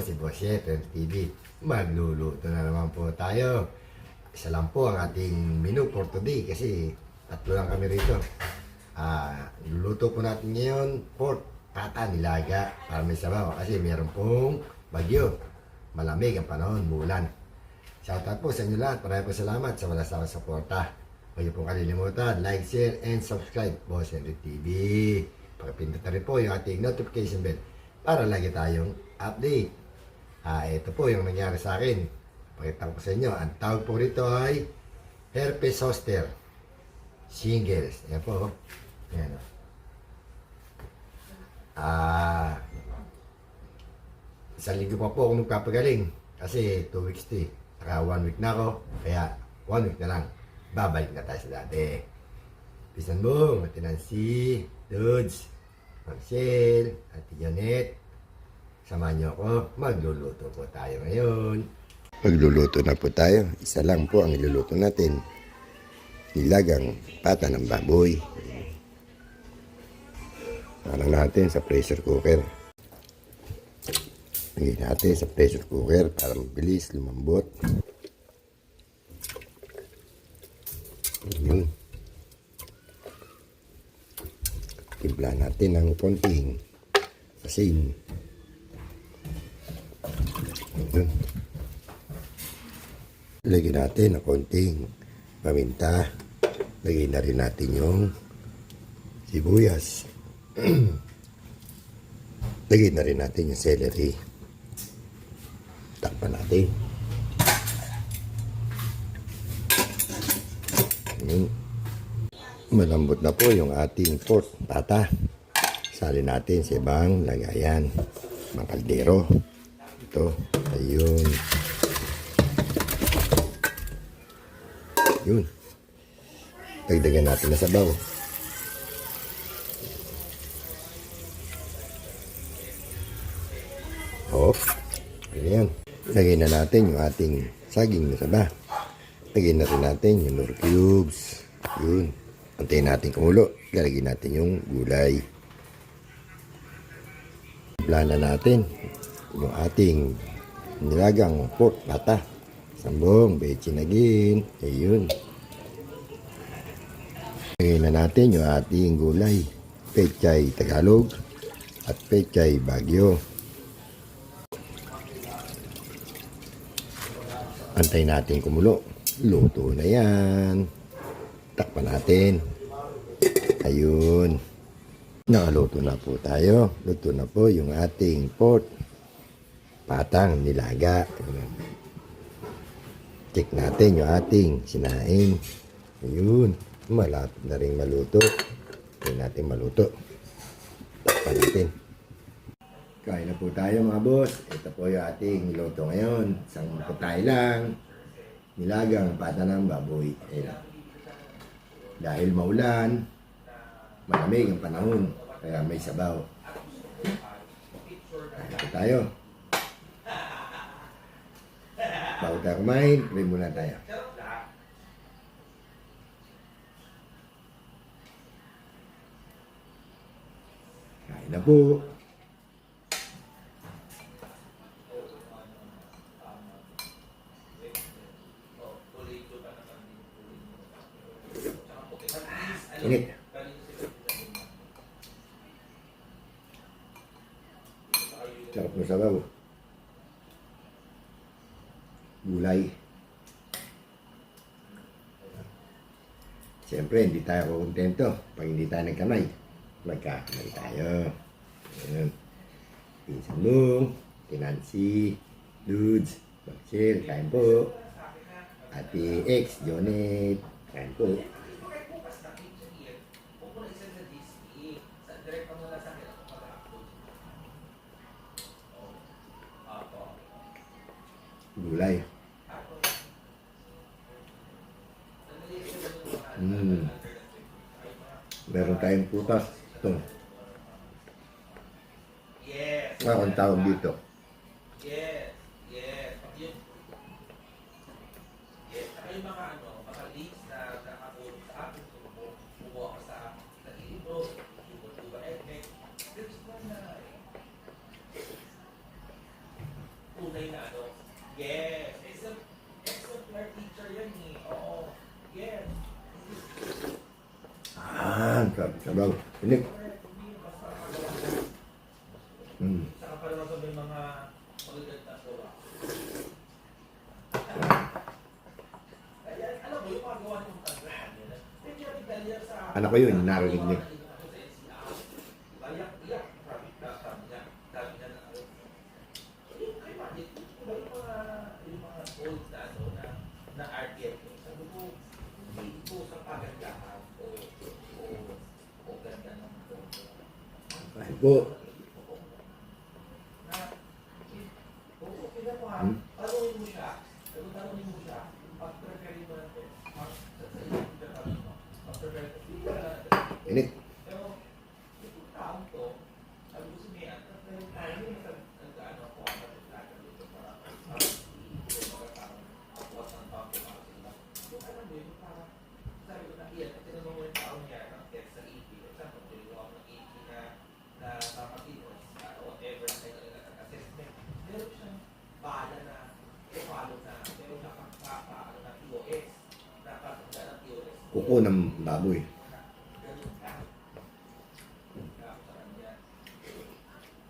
si Boss Chef TV. Magluluto na naman po tayo. Isa lang po ang ating menu for today kasi tatlo lang kami rito. Luluto po natin ngayon pork pata nilaga para may sabaw kasi meron pong bagyo. Malamig ang panahon, bulan. Shoutout po sa inyo lahat. Maraming po salamat sa walang sawang suporta. Huwag niyo po kalilimutan, like, share, and subscribe Boss Henry TV. Pakipindot na rin po yung ating notification bell para lagi tayong update. Ito po yung nangyari sa akin. Pakita ko sa inyo. Ang tawag po rito ay herpes zoster shingles. Yan po. Yan. Isang linggo pa po ako magpapagaling. Kasi 2 weeks to eh. Saka 1 week na ako. Kaya 1 week na lang. Babalik na tayo sa dati. Pisan mo, Ate Nancy, Dudes, Marcel, Ate Janet. Samahan niyo ako. Magluluto po tayo ngayon. Magluluto na po tayo. Isa lang po ang iluluto natin. Nilagang pata ng baboy. Parang natin sa pressure cooker. Lagyan natin sa pressure cooker para mabilis lumambot. Yun. Timpla natin ng konting asin. Yun. Lagyan natin ng konting paminta. Lagyan na rin natin yung sibuyas. Lagyan na rin natin yung celery. Takpan natin. Malambot na po yung ating pork pata. Salin natin sa ibang lagayan. Mga kaldero. Ito. Ayun. Yun. Dagdagan natin na sabaw. Ayan. Lagyan na natin yung ating saging na saba. Lagyan na rin natin yung nor cubes. Yun. Antayin natin kumulo. Lalagyan natin yung gulay. Plana natin yung ating nilagang pork pata. Sambong, bechinagin. Ayun. Lagyan na natin yung ating gulay. Pechay Tagalog at Pechay Baguio. Antayin natin kumulo. Luto na yan. Takpan natin. Ayun. Nakaluto na po tayo. Luto na po yung ating pork patang nilaga. Check natin yung ating sinain. Ayun. Malapit na rin maluto. Antayin natin maluto. Takpan natin. Kain na po tayo mga boss. Ito po yung ating luto ngayon. Isang putay lang. Nilagang pata ng baboy. Ayan. Dahil maulan, malamig ang panahon. Kaya may sabaw. Kain na po tayo. Bago tayo kumain, pray muna tayo. Kain na po. Init. Sarap ng sabaw. Gulay. Siyempre, hindi tayo kontento pag hindi tayo nagkamay. Magkakamay tayo. Ayan. Pinsan mo, Nancy, Dudes, Marcel, kain po. Ate X, Jonet, kain po. Gulay. Meron tayong putas. Ito. Ang tawag dito. Yung mga mga leads na nakatulong sa akin, kumuha ka sa libro, tuba effect, there's one na tunay na ano. Yes. Exemplar teacher yan eh. Oo. Yes. Sabaw. Inik. Correct. Hindi yung basta magawa. Saka pa naman sa may mga magagad na gawa. Kaya, alam mo, yung mga gawa ng tangan, periodical yan sa... Anak ko yun, narinig niya. Iyak. Sabi niya na ano. Yung kay Magic, yung mga old na ano, na RTF. Sabi ko, hindi ito sa pagandahan o ganda ng tono. Ay po. Tanungin mo siya. Tanungin mo siya. Pag-prepare mo na ito. Pag-prepare mo na ito. Inik. Pero, itong taong to, sabi ko si Mia, tayo yung nag-ano ako ang nag-lagan dito para magkakaroon ng taong para sila. Yung alam mo yun, parang sabi ko na iyan, at tinanong mo yung taong niya ng test sa EP. Example, yung ako ng EP na mapatinos, whatever na kayo assessment. Meron siyang bahala na follow na, meron na ano na POS, napatanda ng POS. Kuko ng baboy. Ganun ka. Sa kanya.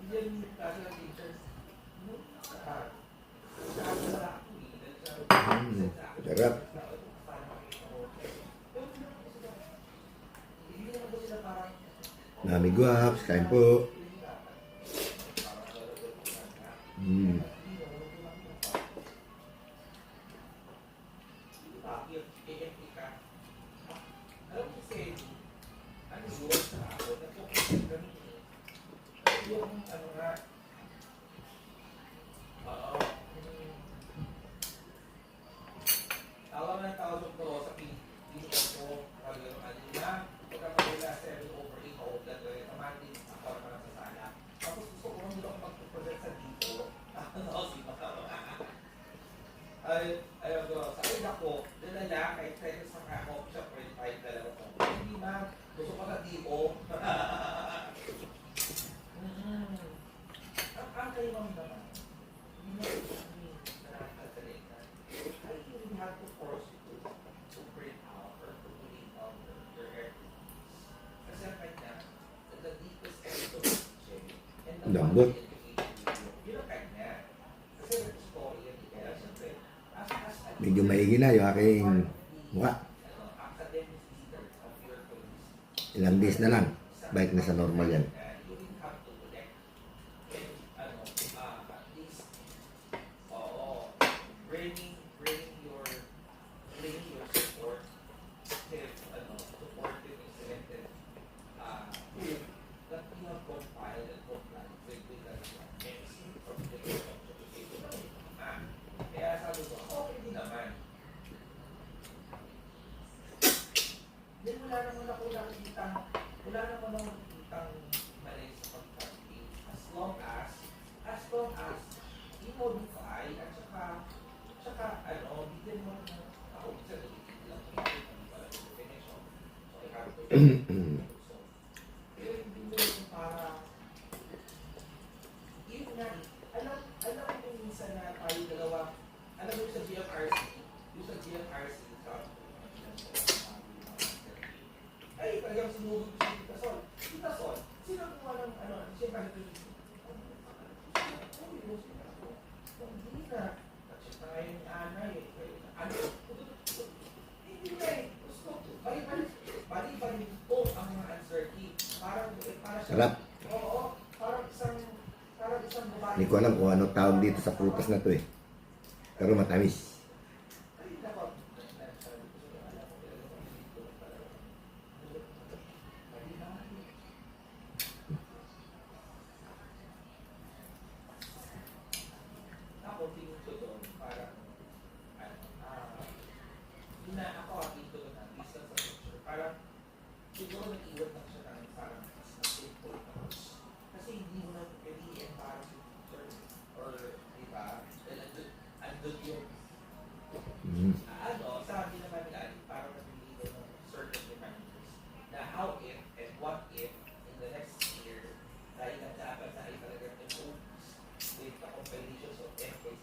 Hindi yan yung klase ng teachers. Sarap. Mami guwaps, kain po. Ayaw ko, sa akin ako, dinala kahit tayo sa coffee shop, 25 dalawa ko. Hindi ma'am, gusto ko sa DO. Ang kayo ma'am naman, hindi na nakakasalit na. I really have to force you to print out or to print out your airplanes. Kasi ang kanya, the deepest end of the chain, and the Lambot. yun ang kanya. Kasi story yan, kaya siyempre, Medyo maigi na yung aking mukha. Ilang days na lang. Balik na sa normal yan. Kaya sabi ko, okay din naman. Then wala naman ako nakikitang mali sa pag-practice as long as i-modify at saka bigyan mo ng ako sa dito lang para sa definition. So I have to so pero hindi mo yung para yun nga alam mo minsan na tayo dalawa alam mo sa GFRC ay, talagang sinugod ko si Tita Sol. Tita Sol, sino kumuha ng siya pa ito? Hindi na. At-check na ngayon ni Ana eh. Hindi na eh. Gusto. Bali-bali po ang mga answer key. Para siya. Sarap. Oo. Parang isang babae. Hindi ko alam kung ano tawag dito sa prutas na to eh. Pero matamis. Ako tingin ko doon para ako tingin ko doon based on sa picture parang siguro nag-iwan lang siya ng parang mas na simple notes kasi hindi mo na pwede i-embarrass yung teacher or diba dahil andun yung sabi naman nila parang nabili ng certain reminders na how if and what if in the next year dahil ang dapat na ay talagang with the compilations of essays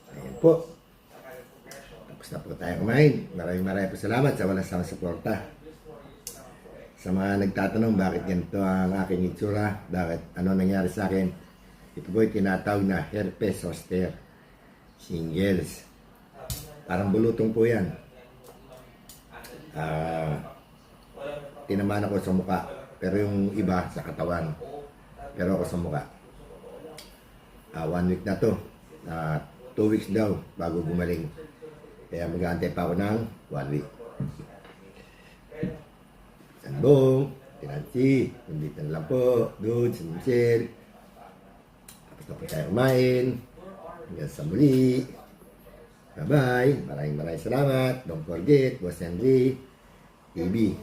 po. Tapos na po tayo kumain. Maraming po salamat sa walang sawang suporta. Sa mga nagtatanong bakit ganito ang aking itsura, bakit ano nangyari sa akin, ito po ay tinatawag na herpes zoster shingles. Parang bulutong po yan. Tinamaan ako sa muka, pero yung iba sa katawan. Pero ako sa muka. 1 week na to. 2 weeks daw bago gumaling. Kaya mag-aantay pa ako ng 1 week. Sanbong, Tinansi, nandito na lang po, Dudes, Michelle. Tapos na po tayo kumain. Hanggang sa muli. Bye-bye. Maraming salamat. Don't forget, Boss Henry TV.